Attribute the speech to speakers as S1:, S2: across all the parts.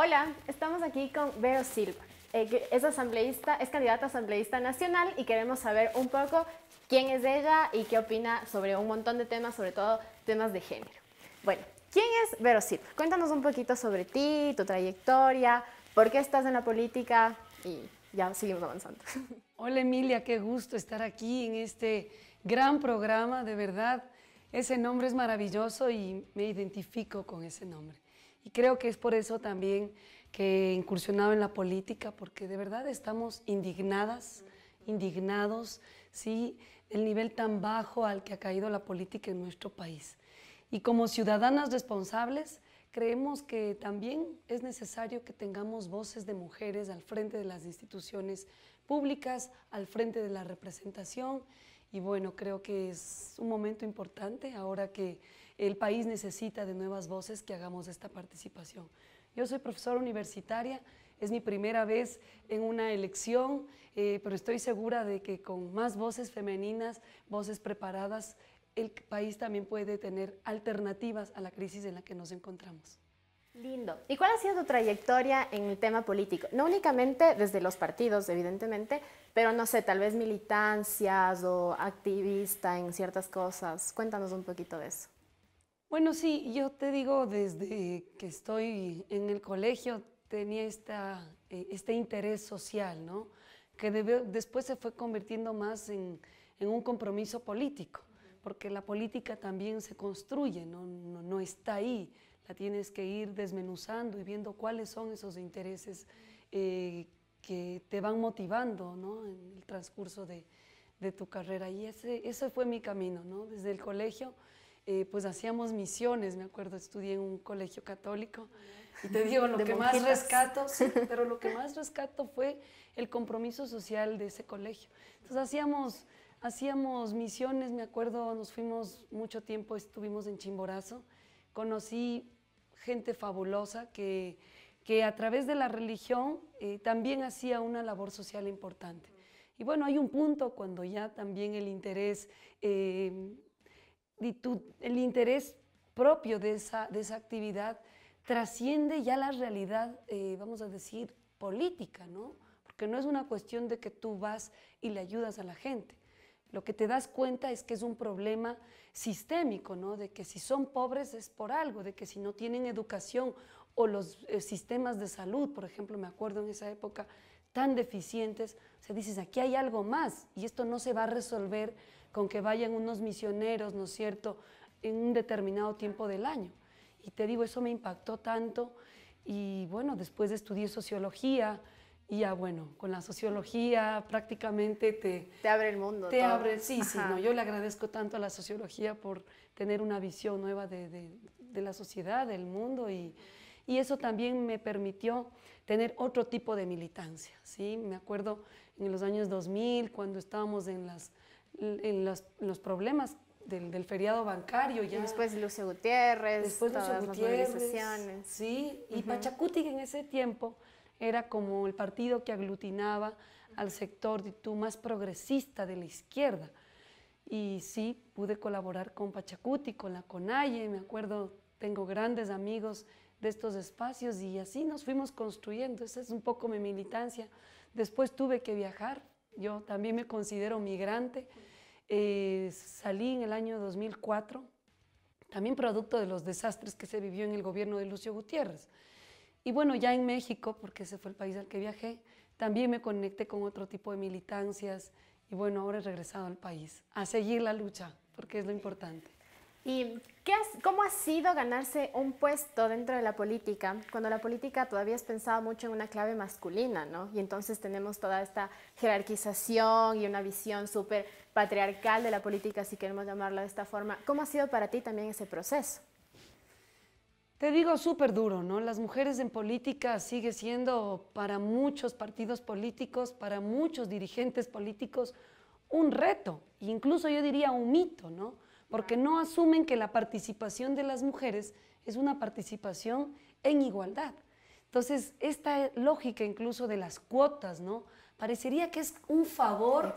S1: Hola, estamos aquí con Vero Silva. Que es asambleísta, es candidata a asambleísta nacional y queremos saber un poco quién es ella y qué opina sobre un montón de temas, sobre todo temas de género. Bueno, ¿quién es Vero Silva? Cuéntanos un poquito sobre ti, tu trayectoria, por qué estás en la política y ya seguimos avanzando.
S2: Hola Emilia, qué gusto estar aquí en este gran programa, de verdad. Ese nombre es maravilloso y me identifico con ese nombre. Y creo que es por eso también que he incursionado en la política, porque de verdad estamos indignadas, indignados, ¿sí?, del nivel tan bajo al que ha caído la política en nuestro país. Y como ciudadanas responsables, creemos que también es necesario que tengamos voces de mujeres al frente de las instituciones públicas, al frente de la representación. Y bueno, creo que es un momento importante ahora que el país necesita de nuevas voces, que hagamos esta participación. Yo soy profesora universitaria, es mi primera vez en una elección, pero estoy segura de que con más voces femeninas, voces preparadas, el país también puede tener alternativas a la crisis en la que nos encontramos.
S1: Lindo. ¿Y cuál ha sido tu trayectoria en el tema político? No únicamente desde los partidos, evidentemente, pero no sé, tal vez militancias o activista en ciertas cosas. Cuéntanos un poquito de eso.
S2: Bueno, sí, yo te digo, desde que estoy en el colegio tenía este interés social, ¿no?, que después se fue convirtiendo más en un compromiso político, porque la política también se construye, no está ahí, la tienes que ir desmenuzando y viendo cuáles son esos intereses que te van motivando, ¿no?, en el transcurso de tu carrera. Y ese fue mi camino, ¿no? Desde el colegio pues hacíamos misiones, me acuerdo, estudié en un colegio católico y te digo, lo que más rescato, sí, pero lo que más rescato fue el compromiso social de ese colegio. Entonces hacíamos misiones, me acuerdo, nos fuimos mucho tiempo, estuvimos en Chimborazo, conocí gente fabulosa que a través de la religión también hacía una labor social importante. Y bueno, hay un punto cuando ya también el interés propio de esa actividad trasciende ya la realidad, vamos a decir, política, ¿no? Porque no es una cuestión de que tú vas y le ayudas a la gente. Lo que te das cuenta es que es un problema sistémico, ¿no?, de que si son pobres es por algo, de que si no tienen educación o los sistemas de salud, por ejemplo, me acuerdo en esa época, tan deficientes, o sea, dices, aquí hay algo más y esto no se va a resolver con que vayan unos misioneros, ¿no es cierto?, en un determinado tiempo del año. Y te digo, eso me impactó tanto y bueno, después estudié sociología y ya bueno, con la sociología prácticamente te
S1: abre el mundo.
S2: Te abre, sí, sí, no, yo le agradezco tanto a la sociología por tener una visión nueva de la sociedad, del mundo y eso también me permitió tener otro tipo de militancia, ¿sí? Me acuerdo en los años 2000 cuando estábamos en los problemas del feriado bancario. Ya.
S1: Y después Lucio Gutiérrez,
S2: después
S1: todas
S2: Lucio
S1: las
S2: Gutiérrez,
S1: movilizaciones.
S2: Sí, y Pachacutic en ese tiempo era como el partido que aglutinaba al sector más progresista de la izquierda. Y sí, pude colaborar con Pachacutic, con la CONAIE, me acuerdo, tengo grandes amigos de estos espacios y así nos fuimos construyendo. Esa es un poco mi militancia. Después tuve que viajar, yo también me considero migrante. Salí en el año 2004, también producto de los desastres que se vivió en el gobierno de Lucio Gutiérrez. Y bueno, ya en México, porque ese fue el país al que viajé, también me conecté con otro tipo de militancias y bueno, ahora he regresado al país a seguir la lucha, porque es lo importante.
S1: ¿Y cómo ha sido ganarse un puesto dentro de la política, cuando la política todavía es pensada mucho en una clave masculina, ¿no? Y entonces tenemos toda esta jerarquización y una visión súper patriarcal de la política, si queremos llamarla de esta forma. ¿Cómo ha sido para ti también ese proceso?
S2: Te digo, súper duro, ¿no? Las mujeres en política sigue siendo para muchos partidos políticos, para muchos dirigentes políticos, un reto, incluso yo diría un mito, ¿no? Porque no asumen que la participación de las mujeres es una participación en igualdad. Entonces, esta lógica incluso de las cuotas, ¿no?, parecería que es un favor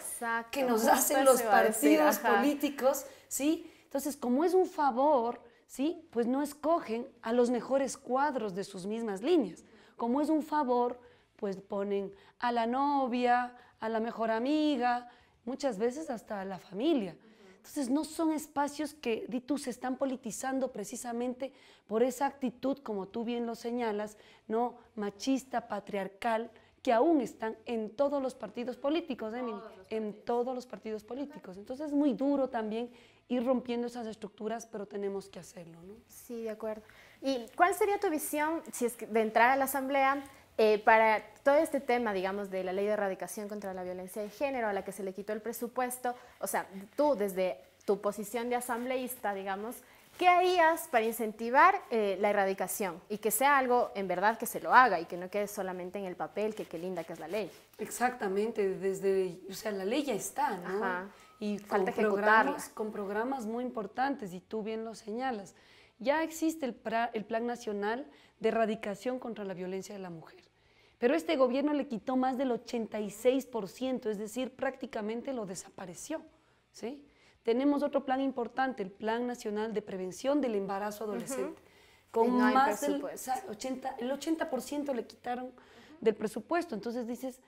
S2: que nos hacen los partidos políticos, ¿sí? Entonces, como es un favor, ¿sí?, pues no escogen a los mejores cuadros de sus mismas líneas. como es un favor, pues ponen a la novia, a la mejor amiga, muchas veces hasta a la familia. Entonces no son espacios que, di tú, se están politizando precisamente por esa actitud, como tú bien lo señalas, ¿no? Machista, patriarcal, que aún están en todos los partidos políticos, en todos los partidos políticos. Entonces es muy duro también ir rompiendo esas estructuras, pero tenemos que hacerlo, ¿no?
S1: Sí, de acuerdo. ¿Y cuál sería tu visión, si es que de entrar a la Asamblea, para todo este tema, digamos, de la ley de erradicación contra la violencia de género, a la que se le quitó el presupuesto? O sea, tú desde tu posición de asambleísta, digamos, ¿qué harías para incentivar la erradicación y que sea algo en verdad que se lo haga y que no quede solamente en el papel, que qué linda que es la ley?
S2: Exactamente, o sea, la ley ya está, ¿no?
S1: Ajá.
S2: Y
S1: Falta
S2: con programas muy importantes, y tú bien lo señalas. Ya existe el Plan Nacional de Erradicación contra la Violencia de la Mujer, pero este gobierno le quitó más del 86%, es decir, prácticamente lo desapareció, ¿sí? Tenemos otro plan importante, el Plan Nacional de Prevención del Embarazo Adolescente. Con
S1: y no hay
S2: más del
S1: presupuesto.
S2: 80% le quitaron del presupuesto. Entonces dices,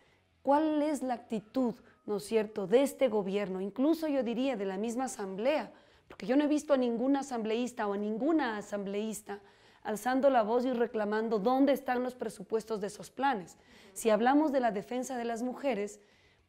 S2: ¿cuál es la actitud, no es cierto, de este gobierno? Incluso yo diría de la misma asamblea, porque yo no he visto a ningún asambleísta o a ninguna asambleísta alzando la voz y reclamando dónde están los presupuestos de esos planes. Si hablamos de la defensa de las mujeres,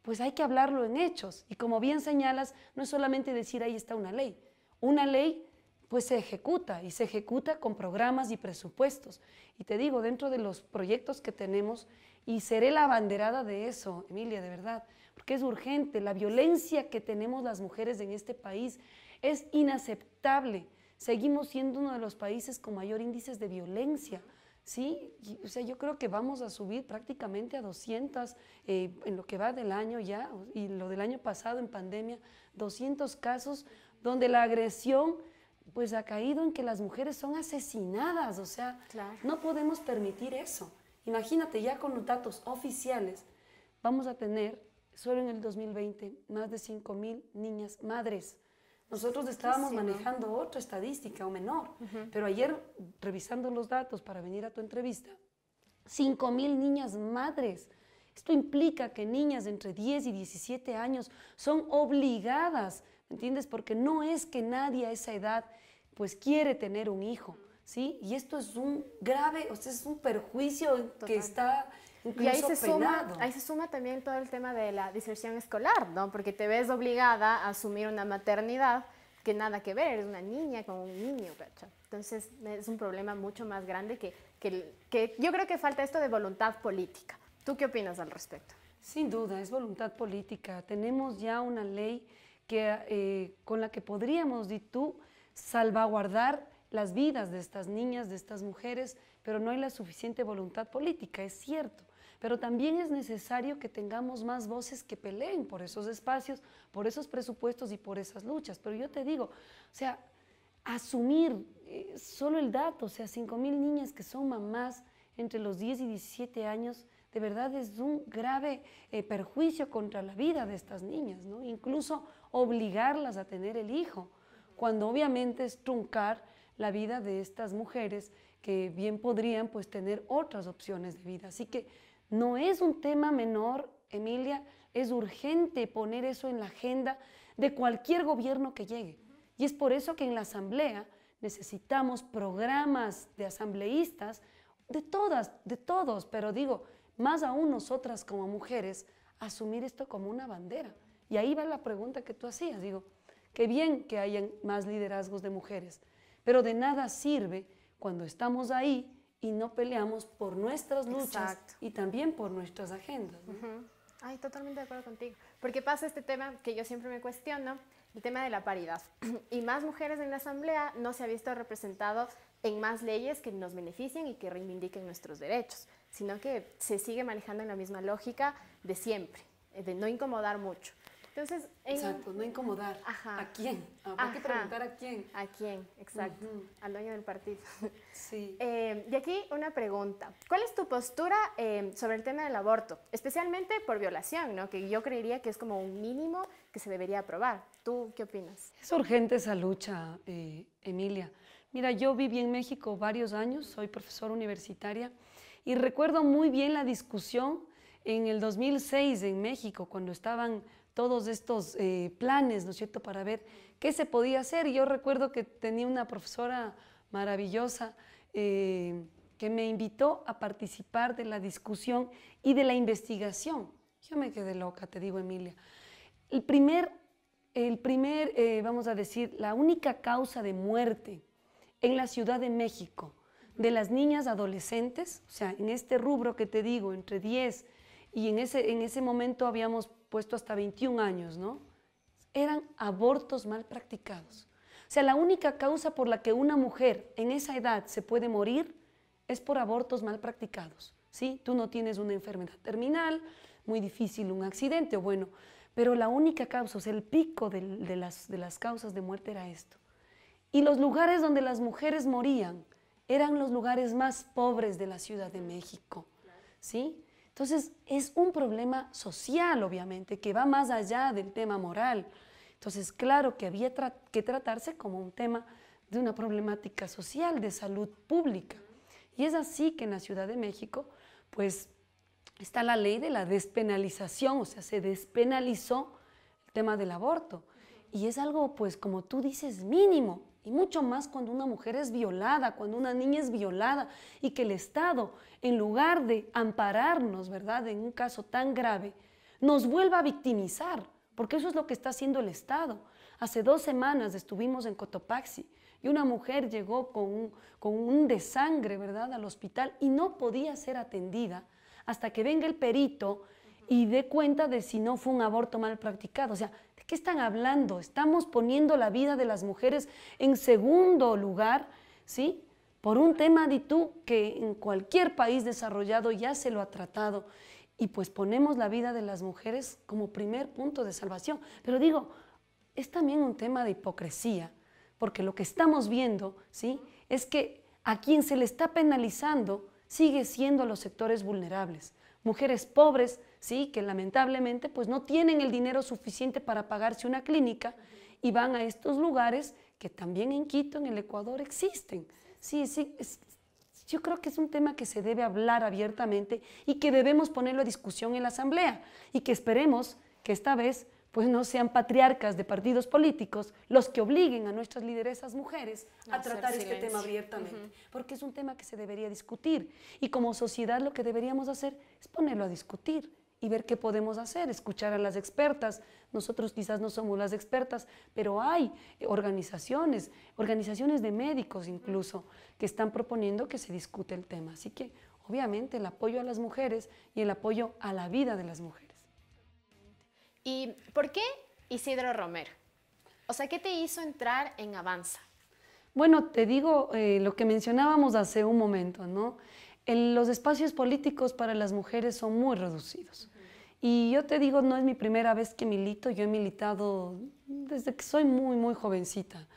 S2: pues hay que hablarlo en hechos. Y como bien señalas, no es solamente decir ahí está una ley. Una ley pues se ejecuta y se ejecuta con programas y presupuestos. Y te digo, dentro de los proyectos que tenemos, y seré la abanderada de eso, Emilia, de verdad, porque es urgente. La violencia que tenemos las mujeres en este país es inaceptable. Seguimos siendo uno de los países con mayor índices de violencia. Sí, o sea, yo creo que vamos a subir prácticamente a 200 en lo que va del año ya, y lo del año pasado en pandemia, 200 casos donde la agresión pues ha caído en que las mujeres son asesinadas, o sea,
S1: Claro.
S2: no podemos permitir eso. Imagínate, ya con los datos oficiales, vamos a tener, solo en el 2020, más de 5.000 niñas madres. Nosotros estábamos manejando otra estadística o menor, pero ayer, revisando los datos para venir a tu entrevista, 5.000 niñas madres. Esto implica que niñas de entre 10 y 17 años son obligadas, ¿me entiendes? Porque no es que nadie a esa edad pues quiere tener un hijo, ¿sí? Y esto es un grave, o sea, es un perjuicio que está incluso penado.
S1: Ahí se suma también todo el tema de la diserción escolar, ¿no? Porque te ves obligada a asumir una maternidad que nada que ver, eres una niña con un niño, ¿cacha? Entonces es un problema mucho más grande que yo creo que falta esto de voluntad política. ¿Tú qué opinas al respecto?
S2: Sin duda, es voluntad política. Tenemos ya una ley con la que podríamos, di tú, salvaguardar las vidas de estas niñas, de estas mujeres, pero no hay la suficiente voluntad política, es cierto. Pero también es necesario que tengamos más voces que peleen por esos espacios, por esos presupuestos y por esas luchas. Pero yo te digo, o sea, asumir solo el dato, o sea, 5.000 niñas que son mamás entre los 10 y 17 años, de verdad es un grave perjuicio contra la vida de estas niñas, ¿no? Incluso obligarlas a tener el hijo, cuando obviamente es truncar la vida de estas mujeres que bien podrían pues tener otras opciones de vida. Así que no es un tema menor, Emilia, es urgente poner eso en la agenda de cualquier gobierno que llegue. Y es por eso que en la Asamblea necesitamos programas de asambleístas, de todas, de todos, pero digo, más aún nosotras como mujeres, asumir esto como una bandera. Y ahí va la pregunta que tú hacías, digo, qué bien que hayan más liderazgos de mujeres, pero de nada sirve cuando estamos ahí y no peleamos por nuestras luchas y también por nuestras agendas, ¿no?
S1: Ay, totalmente de acuerdo contigo. Porque pasa este tema que yo siempre me cuestiono, el tema de la paridad. Y más mujeres en la Asamblea no se ha visto representado en más leyes que nos beneficien y que reivindiquen nuestros derechos, sino que se sigue manejando en la misma lógica de siempre, de no incomodar mucho. Entonces,
S2: exacto, no incomodar.
S1: Ajá.
S2: ¿A quién? Hay que preguntar a quién.
S1: ¿A quién? Exacto. Al dueño del partido.
S2: Sí.
S1: Y aquí una pregunta. ¿Cuál es tu postura sobre el tema del aborto? Especialmente por violación, ¿no? Que yo creería que es como un mínimo que se debería aprobar. ¿Tú qué opinas?
S2: Es urgente esa lucha, Emilia. Mira, yo viví en México varios años, soy profesora universitaria, Y recuerdo muy bien la discusión en el 2006 en México, cuando estaban todos estos planes, ¿no es cierto?, para ver qué se podía hacer. Y yo recuerdo que tenía una profesora maravillosa que me invitó a participar de la discusión y de la investigación. Yo me quedé loca, te digo, Emilia. Vamos a decir, la única causa de muerte en la Ciudad de México de las niñas adolescentes, o sea, en este rubro que te digo, entre 10 y en ese momento habíamos puesto hasta 21 años, ¿no? Eran abortos mal practicados. O sea, la única causa por la que una mujer en esa edad se puede morir es por abortos mal practicados, ¿sí? Tú no tienes una enfermedad terminal, muy difícil un accidente, bueno, pero la única causa, o sea, el pico de las causas de muerte era esto. Y los lugares donde las mujeres morían eran los lugares más pobres de la Ciudad de México, ¿sí? Entonces, es un problema social, obviamente, que va más allá del tema moral. Entonces, claro que había que tratarse como un tema de una problemática social, de salud pública. Y es así que en la Ciudad de México, pues, está la ley de la despenalización, o sea, se despenalizó el tema del aborto. Y es algo, pues, como tú dices, mínimo. Y mucho más cuando una mujer es violada, cuando una niña es violada y que el Estado, en lugar de ampararnos, ¿verdad?, en un caso tan grave, nos vuelva a victimizar, porque eso es lo que está haciendo el Estado. Hace 2 semanas estuvimos en Cotopaxi y una mujer llegó con un desangre, ¿verdad?, al hospital y no podía ser atendida hasta que venga el perito y dé cuenta de si no fue un aborto mal practicado. O sea, ¿de qué están hablando? Estamos poniendo la vida de las mujeres en segundo lugar, ¿sí?, por un tema de tú que en cualquier país desarrollado ya se lo ha tratado, y pues ponemos la vida de las mujeres como primer punto de salvación. Pero digo, es también un tema de hipocresía, porque lo que estamos viendo, ¿sí?, es que a quien se le está penalizando sigue siendo a los sectores vulnerables, mujeres pobres, sí, que lamentablemente pues no tienen el dinero suficiente para pagarse una clínica y van a estos lugares que también en Quito, en el Ecuador, existen. Sí, sí, yo creo que es un tema que se debe hablar abiertamente y que debemos ponerlo a discusión en la Asamblea y que esperemos que esta vez pues no sean patriarcas de partidos políticos los que obliguen a nuestras lideresas mujeres a tratar este tema abiertamente, porque es un tema que se debería discutir y como sociedad lo que deberíamos hacer es ponerlo a discutir y ver qué podemos hacer, escuchar a las expertas. Nosotros quizás no somos las expertas, pero hay organizaciones de médicos incluso, que están proponiendo que se discute el tema. Así que obviamente el apoyo a las mujeres y el apoyo a la vida de las mujeres.
S1: ¿Y por qué Isidro Romero? O sea, ¿qué te hizo entrar en Avanza?
S2: Bueno, te digo lo que mencionábamos hace un momento, ¿no? Los espacios políticos para las mujeres son muy reducidos. Y yo te digo, no es mi primera vez que milito, yo he militado desde que soy muy, muy jovencita.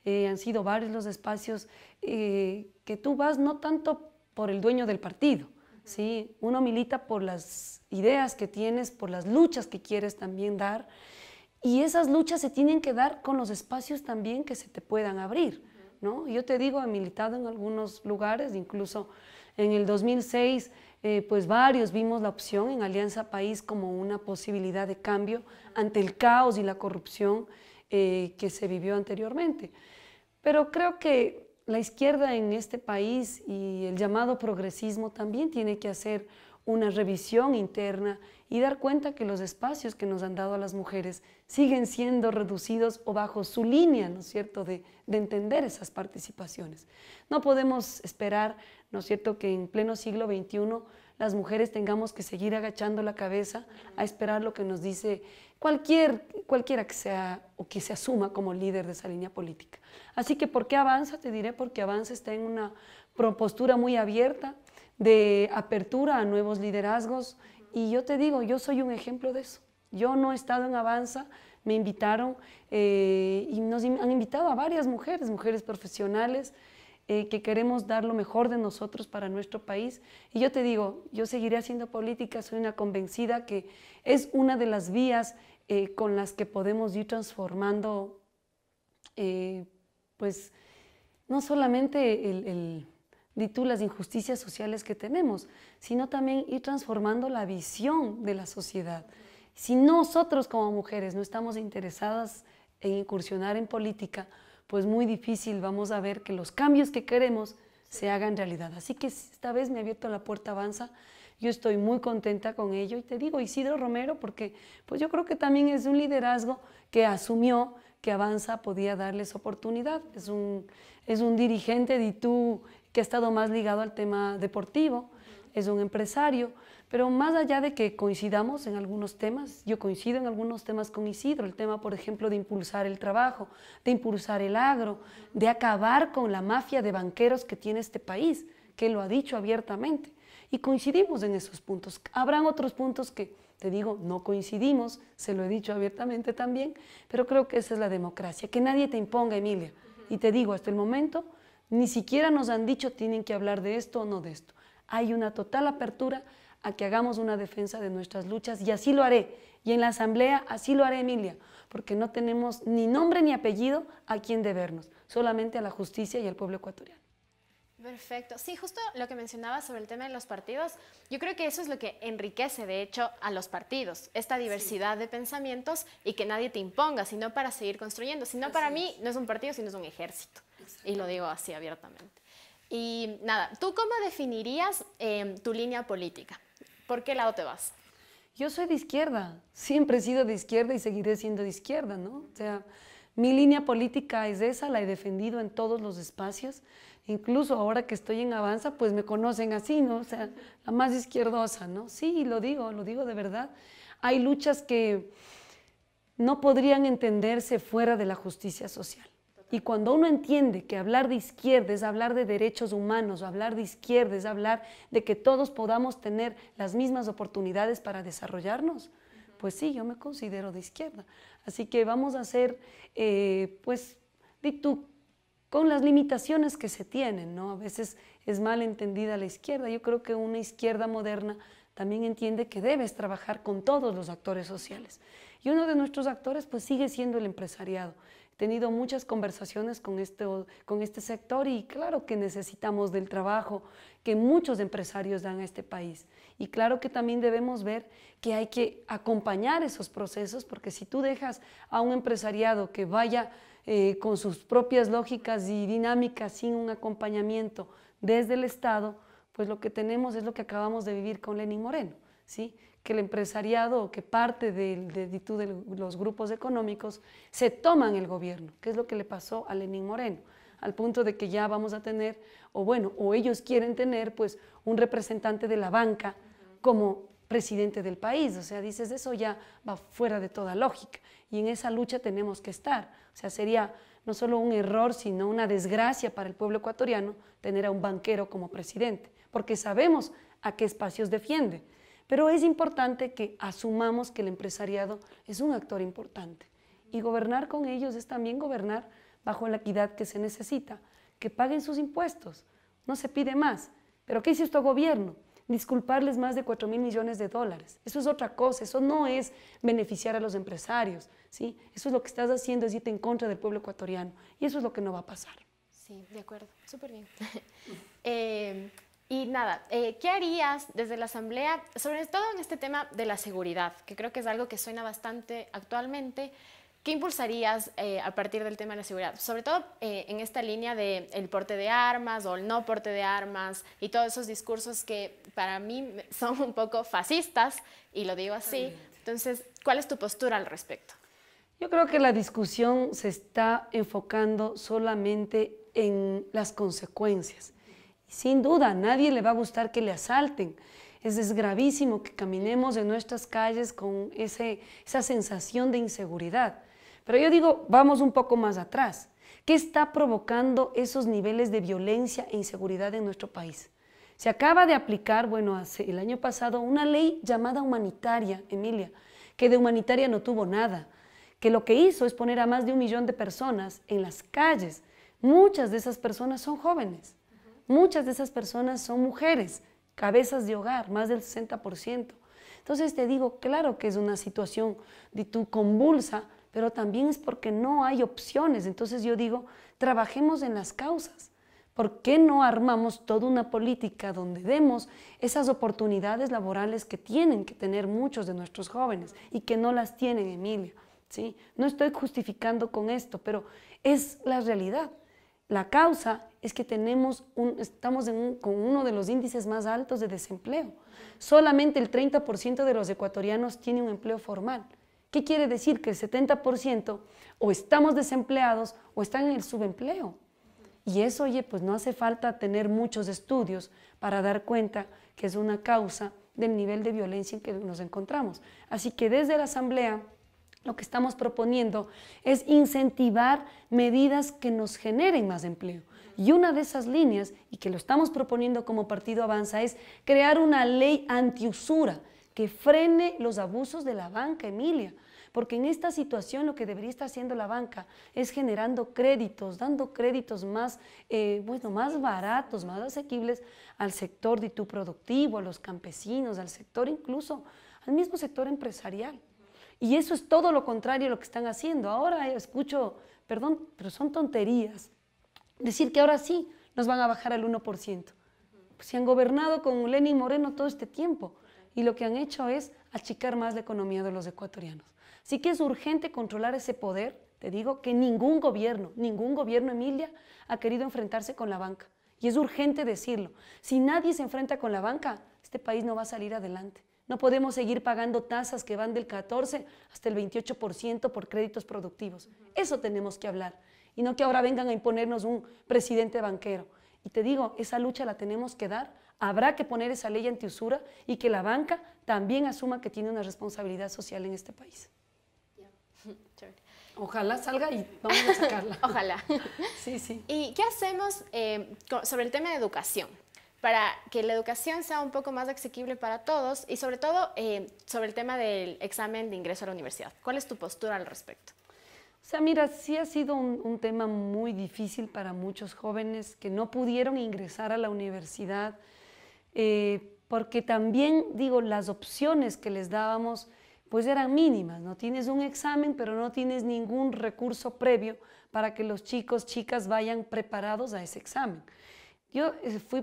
S2: Han sido varios los espacios que tú vas no tanto por el dueño del partido, ¿sí? Uno milita por las ideas que tienes, por las luchas que quieres también dar, y esas luchas se tienen que dar con los espacios también que se te puedan abrir, ¿no? Yo te digo, he militado en algunos lugares, incluso en el 2006, pues varios vimos la opción en Alianza País como una posibilidad de cambio ante el caos y la corrupción que se vivió anteriormente. Pero creo que la izquierda en este país y el llamado progresismo también tiene que hacer una revisión interna y dar cuenta que los espacios que nos han dado a las mujeres siguen siendo reducidos o bajo su línea, ¿no es cierto?, de entender esas participaciones. No podemos esperar, ¿no es cierto?, que en pleno siglo XXI las mujeres tengamos que seguir agachando la cabeza a esperar lo que nos dice cualquiera que sea o que se asuma como líder de esa línea política. Así que, ¿por qué Avanza? Te diré porque Avanza está en una postura muy abierta, de apertura a nuevos liderazgos, y yo te digo, yo soy un ejemplo de eso. Yo no he estado en Avanza, me invitaron y nos han invitado a varias mujeres profesionales que queremos dar lo mejor de nosotros para nuestro país. Y yo te digo, yo seguiré haciendo política, soy una convencida que es una de las vías con las que podemos ir transformando, pues, no solamente di tú, las injusticias sociales que tenemos, sino también ir transformando la visión de la sociedad. Si nosotros como mujeres no estamos interesadas en incursionar en política, pues muy difícil vamos a ver que los cambios que queremos se hagan realidad. Así que esta vez me ha abierto la puerta Avanza. Yo estoy muy contenta con ello y te digo Isidro Romero porque pues yo creo que también es un liderazgo que asumió que Avanza podía darles oportunidad. Es un dirigente de tú que ha estado más ligado al tema deportivo, es un empresario, pero más allá de que coincidamos en algunos temas, yo coincido en algunos temas con Isidro, el tema, por ejemplo, de impulsar el trabajo, de impulsar el agro, de acabar con la mafia de banqueros que tiene este país, que lo ha dicho abiertamente, y coincidimos en esos puntos. Habrán otros puntos que, te digo, no coincidimos, se lo he dicho abiertamente también, pero creo que esa es la democracia, que nadie te imponga, Emilia, y te digo, hasta el momento, ni siquiera nos han dicho tienen que hablar de esto o no de esto. Hay una total apertura a que hagamos una defensa de nuestras luchas y así lo haré. Y en la asamblea así lo haré, Emilia, porque no tenemos ni nombre ni apellido a quien debernos, solamente a la justicia y al pueblo ecuatoriano.
S1: Perfecto. Sí, justo lo que mencionabas sobre el tema de los partidos, yo creo que eso es lo que enriquece, de hecho, a los partidos, esta diversidad de pensamientos y que nadie te imponga, sino para seguir construyendo. Si no, para mí no es un partido, sino es un ejército. Y lo digo así abiertamente. Y nada, ¿tú cómo definirías tu línea política? ¿Por qué lado te vas?
S2: Yo soy de izquierda, siempre he sido de izquierda y seguiré siendo de izquierda, ¿no? O sea, mi línea política es esa, la he defendido en todos los espacios, incluso ahora que estoy en Avanza, pues me conocen así, ¿no? O sea, la más izquierdosa, ¿no? Sí, lo digo de verdad. Hay luchas que no podrían entenderse fuera de la justicia social. Y cuando uno entiende que hablar de izquierda es hablar de derechos humanos, o hablar de izquierda es hablar de que todos podamos tener las mismas oportunidades para desarrollarnos, pues sí, yo me considero de izquierda. Así que vamos a hacer, pues, con las limitaciones que se tienen, ¿no? A veces es mal entendida la izquierda. Yo creo que una izquierda moderna también entiende que debes trabajar con todos los actores sociales. Y uno de nuestros actores, pues, sigue siendo el empresariado. He tenido muchas conversaciones con este sector y claro que necesitamos del trabajo que muchos empresarios dan a este país. Y claro que también debemos ver que hay que acompañar esos procesos, porque si tú dejas a un empresariado que vaya con sus propias lógicas y dinámicas sin un acompañamiento desde el Estado, pues lo que tenemos es lo que acabamos de vivir con Lenín Moreno, ¿sí? Que el empresariado, que parte de los grupos económicos se toman el gobierno, que es lo que le pasó a Lenín Moreno, al punto de que ya vamos a tener, o ellos quieren tener, pues, un representante de la banca como presidente del país. O sea, dices, eso ya va fuera de toda lógica, y en esa lucha tenemos que estar. O sea, sería no solo un error, sino una desgracia para el pueblo ecuatoriano tener a un banquero como presidente, porque sabemos a qué espacios defiende. Pero es importante que asumamos que el empresariado es un actor importante y gobernar con ellos es también gobernar bajo la equidad que se necesita, que paguen sus impuestos, no se pide más. ¿Pero qué hizo este gobierno? Disculparles más de 4.000 millones de dólares. Eso es otra cosa, eso no es beneficiar a los empresarios, ¿sí? Eso es lo que estás haciendo, es irte en contra del pueblo ecuatoriano y eso es lo que no va a pasar.
S1: Sí, de acuerdo, súper bien. Y nada, ¿qué harías desde la Asamblea, sobre todo en este tema de la seguridad, que creo que es algo que suena bastante actualmente? ¿Qué impulsarías a partir del tema de la seguridad? Sobre todo en esta línea del porte de armas o el no porte de armas y todos esos discursos que para mí son un poco fascistas, y lo digo así. Entonces, ¿cuál es tu postura al respecto?
S2: Yo creo que la discusión se está enfocando solamente en las consecuencias. Sin duda, a nadie le va a gustar que le asalten. Es gravísimo que caminemos en nuestras calles con esa sensación de inseguridad. Pero yo digo, vamos un poco más atrás. ¿Qué está provocando esos niveles de violencia e inseguridad en nuestro país? Se acaba de aplicar, bueno, el año pasado, una ley llamada humanitaria, Emilia, que de humanitaria no tuvo nada, que lo que hizo es poner a más de 1 millón de personas en las calles. Muchas de esas personas son jóvenes. Muchas de esas personas son mujeres, cabezas de hogar, más del 60%. Entonces te digo, claro que es una situación convulsa, pero también es porque no hay opciones. Entonces yo digo, trabajemos en las causas, ¿Por qué no armamos toda una política donde demos esas oportunidades laborales que tienen que tener muchos de nuestros jóvenes y que no las tienen, Emilia? ¿Sí? No estoy justificando con esto, pero es la realidad. La causa es que estamos con uno de los índices más altos de desempleo. Solamente el 30% de los ecuatorianos tiene un empleo formal. ¿Qué quiere decir? Que el 70% o estamos desempleados o están en el subempleo. Y eso, oye, pues no hace falta tener muchos estudios para dar cuenta que es una causa del nivel de violencia en que nos encontramos. Así que desde la Asamblea lo que estamos proponiendo es incentivar medidas que nos generen más empleo. Y una de esas líneas, y que lo estamos proponiendo como Partido Avanza, es crear una ley antiusura que frene los abusos de la banca, Emilia. Porque en esta situación lo que debería estar haciendo la banca es generando créditos, dando créditos más, más baratos, más asequibles al sector productivo, a los campesinos, al sector incluso, al mismo sector empresarial. Y eso es todo lo contrario a lo que están haciendo. Ahora escucho, perdón, pero son tonterías, decir que ahora sí nos van a bajar al 1%. Pues se han gobernado con Lenín Moreno todo este tiempo y lo que han hecho es achicar más la economía de los ecuatorianos. Así que es urgente controlar ese poder. Te digo que ningún gobierno, Emilia, ha querido enfrentarse con la banca. Y es urgente decirlo. Si nadie se enfrenta con la banca, este país no va a salir adelante. No podemos seguir pagando tasas que van del 14 hasta el 28% por créditos productivos. Eso tenemos que hablar. Y no que ahora vengan a imponernos un presidente banquero. Y te digo, esa lucha la tenemos que dar. Habrá que poner esa ley antiusura y que la banca también asuma que tiene una responsabilidad social en este país. Ojalá salga y vamos a sacarla.
S1: Ojalá.
S2: Sí, sí.
S1: ¿Y qué hacemos sobre el tema de educación? Para que la educación sea un poco más asequible para todos y sobre todo sobre el tema del examen de ingreso a la universidad. ¿Cuál es tu postura al respecto?
S2: O sea, mira, sí ha sido un tema muy difícil para muchos jóvenes que no pudieron ingresar a la universidad porque también, digo, las opciones que les dábamos pues eran mínimas, no tienes un examen, pero no tienes ningún recurso previo para que los chicos, chicas vayan preparados a ese examen. Yo fui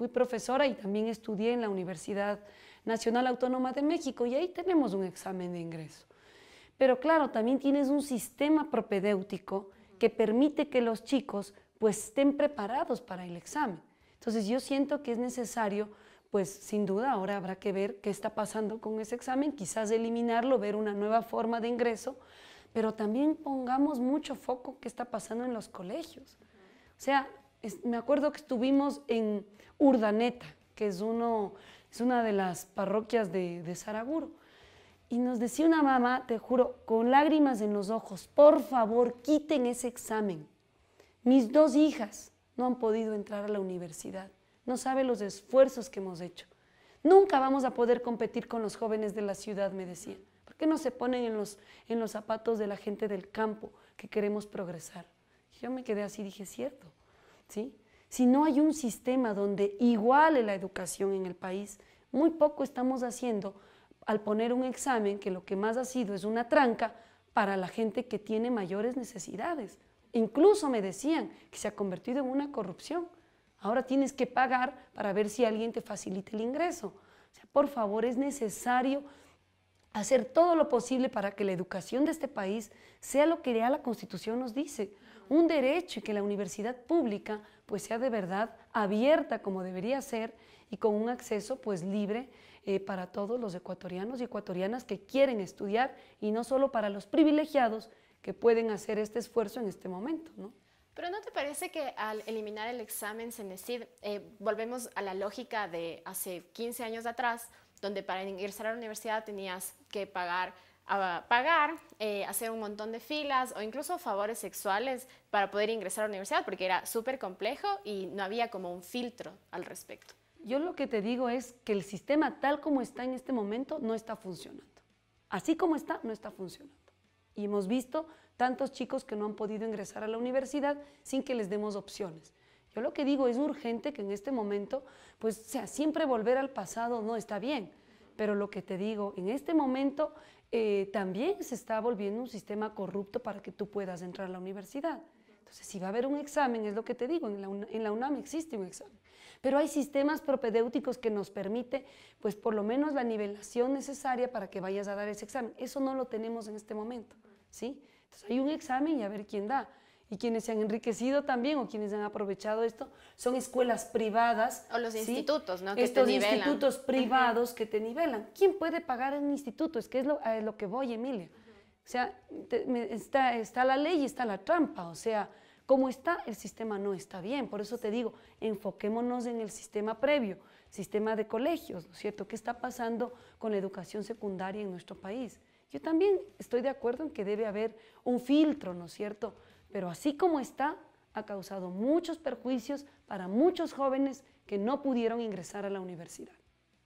S2: profesora y también estudié en la Universidad Nacional Autónoma de México y ahí tenemos un examen de ingreso. Pero claro, también tienes un sistema propedéutico que permite que los chicos pues estén preparados para el examen. Entonces yo siento que es necesario, pues sin duda ahora habrá que ver qué está pasando con ese examen, quizás eliminarlo, ver una nueva forma de ingreso, pero también pongamos mucho foco qué está pasando en los colegios. O sea, me acuerdo que estuvimos en Urdaneta, que es una de las parroquias de Saraguro, y nos decía una mamá, te juro, con lágrimas en los ojos, por favor, quiten ese examen. Mis 2 hijas no han podido entrar a la universidad. No sabe los esfuerzos que hemos hecho. Nunca vamos a poder competir con los jóvenes de la ciudad, me decían. ¿Por qué no se ponen en los zapatos de la gente del campo que queremos progresar? Yo me quedé así, dije, cierto, ¿sí? Si no hay un sistema donde iguale la educación en el país, muy poco estamos haciendo al poner un examen que lo que más ha sido es una tranca para la gente que tiene mayores necesidades. Incluso me decían que se ha convertido en una corrupción. Ahora tienes que pagar para ver si alguien te facilita el ingreso. O sea, por favor, es necesario hacer todo lo posible para que la educación de este país sea lo que ya la Constitución nos dice, un derecho y que la universidad pública pues sea de verdad abierta como debería ser y con un acceso pues libre para todos los ecuatorianos y ecuatorianas que quieren estudiar y no solo para los privilegiados que pueden hacer este esfuerzo en este momento, ¿no?
S1: Pero ¿no te parece que al eliminar el examen CENESID volvemos a la lógica de hace 15 años atrás, donde para ingresar a la universidad tenías que pagar, hacer un montón de filas o incluso favores sexuales para poder ingresar a la universidad, porque era súper complejo y no había como un filtro al respecto?
S2: Yo lo que te digo es que el sistema tal como está en este momento no está funcionando. Así como está, no está funcionando. Y hemos visto tantos chicos que no han podido ingresar a la universidad sin que les demos opciones. Yo lo que digo es urgente que en este momento, pues, siempre volver al pasado no está bien, pero lo que te digo, en este momento también se está volviendo un sistema corrupto para que tú puedas entrar a la universidad. Entonces, si va a haber un examen, es lo que te digo, en la UNAM existe un examen. Pero hay sistemas propedéuticos que nos permite, pues por lo menos la nivelación necesaria para que vayas a dar ese examen. Eso no lo tenemos en este momento, ¿sí? Entonces hay un examen y a ver quién da. Y quienes se han enriquecido también o quienes han aprovechado esto son escuelas privadas.
S1: O los
S2: ¿sí?
S1: institutos, ¿no? Que
S2: Estos
S1: te nivelan.
S2: institutos privados que te nivelan. ¿Quién puede pagar en un instituto? Es que es a lo que voy, Emilia. O sea, está la ley y está la trampa. O sea, como está, el sistema no está bien. Por eso te digo, enfoquémonos en el sistema previo, sistema de colegios, ¿no es cierto? ¿Qué está pasando con la educación secundaria en nuestro país? Yo también estoy de acuerdo en que debe haber un filtro, ¿no es cierto? Pero así como está, ha causado muchos perjuicios para muchos jóvenes que no pudieron ingresar a la universidad.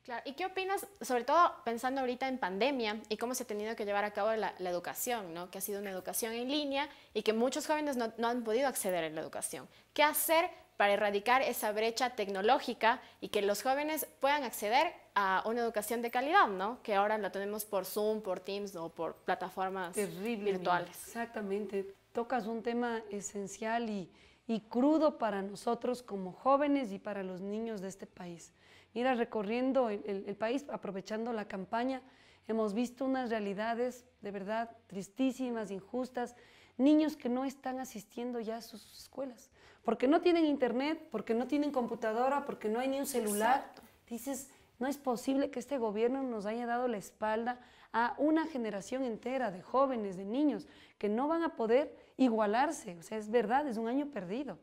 S1: Claro. ¿Y qué opinas, sobre todo pensando ahorita en pandemia y cómo se ha tenido que llevar a cabo la educación, ¿no? Que ha sido una educación en línea y que muchos jóvenes no han podido acceder a la educación? ¿Qué hacer para erradicar esa brecha tecnológica y que los jóvenes puedan acceder a una educación de calidad, ¿no? Que ahora la tenemos por Zoom, por Teams o por plataformas virtuales.
S2: Exactamente. Tocas un tema esencial y crudo para nosotros como jóvenes y para los niños de este país. Mira, recorriendo el país, aprovechando la campaña, hemos visto unas realidades de verdad tristísimas, injustas, niños que no están asistiendo ya a sus escuelas, porque no tienen internet, porque no tienen computadora, porque no hay ni un celular.
S1: Exacto.
S2: Dices, no es posible que este gobierno nos haya dado la espalda a una generación entera de jóvenes, de niños, que no van a poder igualarse. O sea, es verdad, es un año perdido,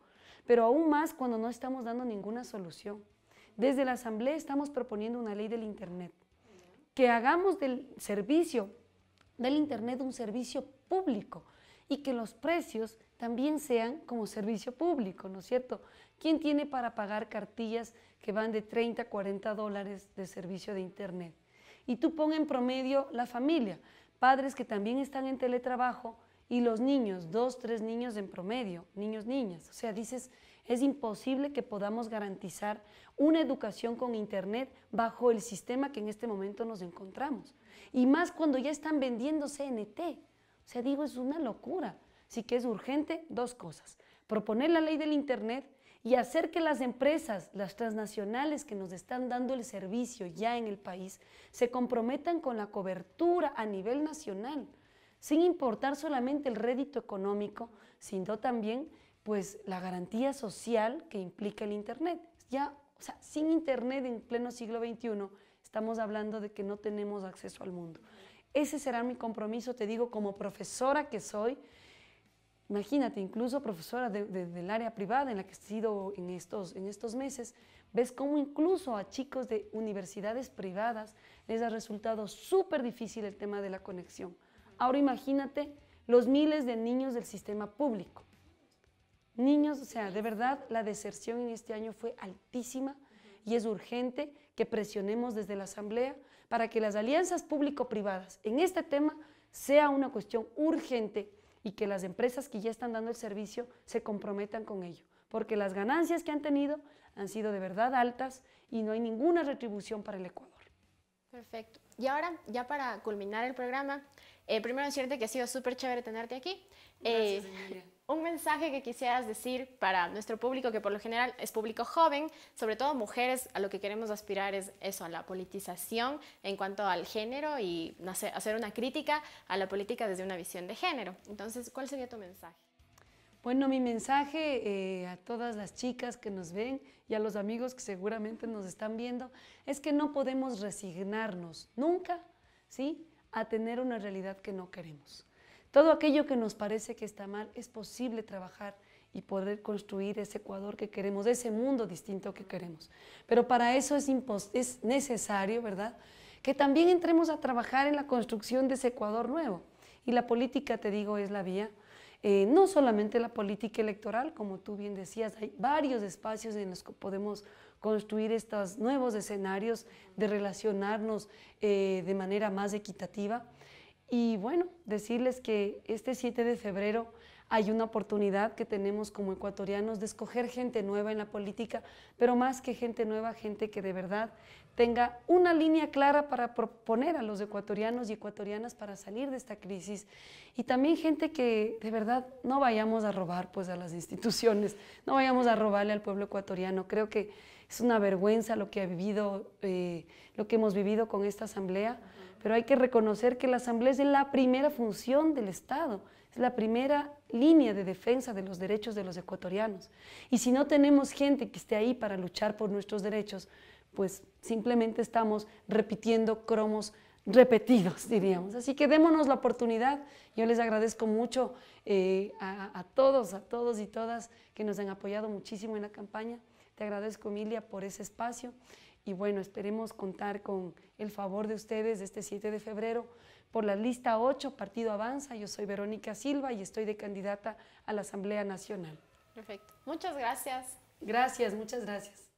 S2: pero aún más cuando no estamos dando ninguna solución. Desde la Asamblea estamos proponiendo una ley del Internet, que hagamos del servicio del Internet un servicio público y que los precios también sean como servicio público, ¿no es cierto? ¿Quién tiene para pagar cartillas que van de 30 a 40 dólares de servicio de Internet? Y tú pon en promedio la familia, padres que también están en teletrabajo y los niños, 2, 3 niños en promedio, niños, niñas. O sea, dices, es imposible que podamos garantizar una educación con Internet bajo el sistema que en este momento nos encontramos. Y más cuando ya están vendiendo CNT. O sea, digo, es una locura. Así que es urgente dos cosas. Proponer la ley del Internet y hacer que las empresas, las transnacionales que nos están dando el servicio ya en el país, se comprometan con la cobertura a nivel nacional, sin importar solamente el rédito económico, sino también pues la garantía social que implica el Internet. Ya, o sea, sin Internet en pleno siglo XXI estamos hablando de que no tenemos acceso al mundo. Ese será mi compromiso, te digo, como profesora que soy. Imagínate, incluso profesora del área privada en la que he sido en estos meses, ves cómo incluso a chicos de universidades privadas les ha resultado súper difícil el tema de la conexión. Ahora imagínate los miles de niños del sistema público. Niños, o sea, de verdad la deserción en este año fue altísima y es urgente que presionemos desde la Asamblea para que las alianzas público-privadas en este tema sea una cuestión urgente y que las empresas que ya están dando el servicio se comprometan con ello, porque las ganancias que han tenido han sido de verdad altas y no hay ninguna retribución para el Ecuador.
S1: Perfecto. Y ahora, ya para culminar el programa, primero decirte que ha sido súper chévere tenerte aquí.
S2: Gracias, Emilia.
S1: Un mensaje que quisieras decir para nuestro público, que por lo general es público joven, sobre todo mujeres, a lo que queremos aspirar es eso, a la politización en cuanto al género y hacer una crítica a la política desde una visión de género. Entonces, ¿cuál sería tu mensaje?
S2: Bueno, mi mensaje a todas las chicas que nos ven y a los amigos que seguramente nos están viendo es que no podemos resignarnos nunca, ¿sí?, a tener una realidad que no queremos. Todo aquello que nos parece que está mal, es posible trabajar y poder construir ese Ecuador que queremos, ese mundo distinto que queremos. Pero para eso es necesario, ¿verdad?, que también entremos a trabajar en la construcción de ese Ecuador nuevo. Y la política, te digo, es la vía. No solamente la política electoral, como tú bien decías, hay varios espacios en los que podemos construir estos nuevos escenarios de relacionarnos de manera más equitativa. Y bueno, decirles que este 7 de febrero hay una oportunidad que tenemos como ecuatorianos de escoger gente nueva en la política, pero más que gente nueva, gente que de verdad tenga una línea clara para proponer a los ecuatorianos y ecuatorianas para salir de esta crisis. Y también gente que de verdad no vayamos a robar pues a las instituciones, no vayamos a robarle al pueblo ecuatoriano. Creo que es una vergüenza lo que ha vivido, lo que hemos vivido con esta asamblea, pero hay que reconocer que la asamblea es la primera función del Estado, es la primera línea de defensa de los derechos de los ecuatorianos. Y si no tenemos gente que esté ahí para luchar por nuestros derechos, pues simplemente estamos repitiendo cromos repetidos, diríamos. Así que démonos la oportunidad. Yo les agradezco mucho a todos y todas que nos han apoyado muchísimo en la campaña. Te agradezco, Emilia, por ese espacio. Y bueno, esperemos contar con el favor de ustedes este 7 de febrero por la lista 8, Partido Avanza. Yo soy Verónica Silva y estoy de candidata a la Asamblea Nacional.
S1: Perfecto. Muchas gracias.
S2: Gracias, muchas gracias.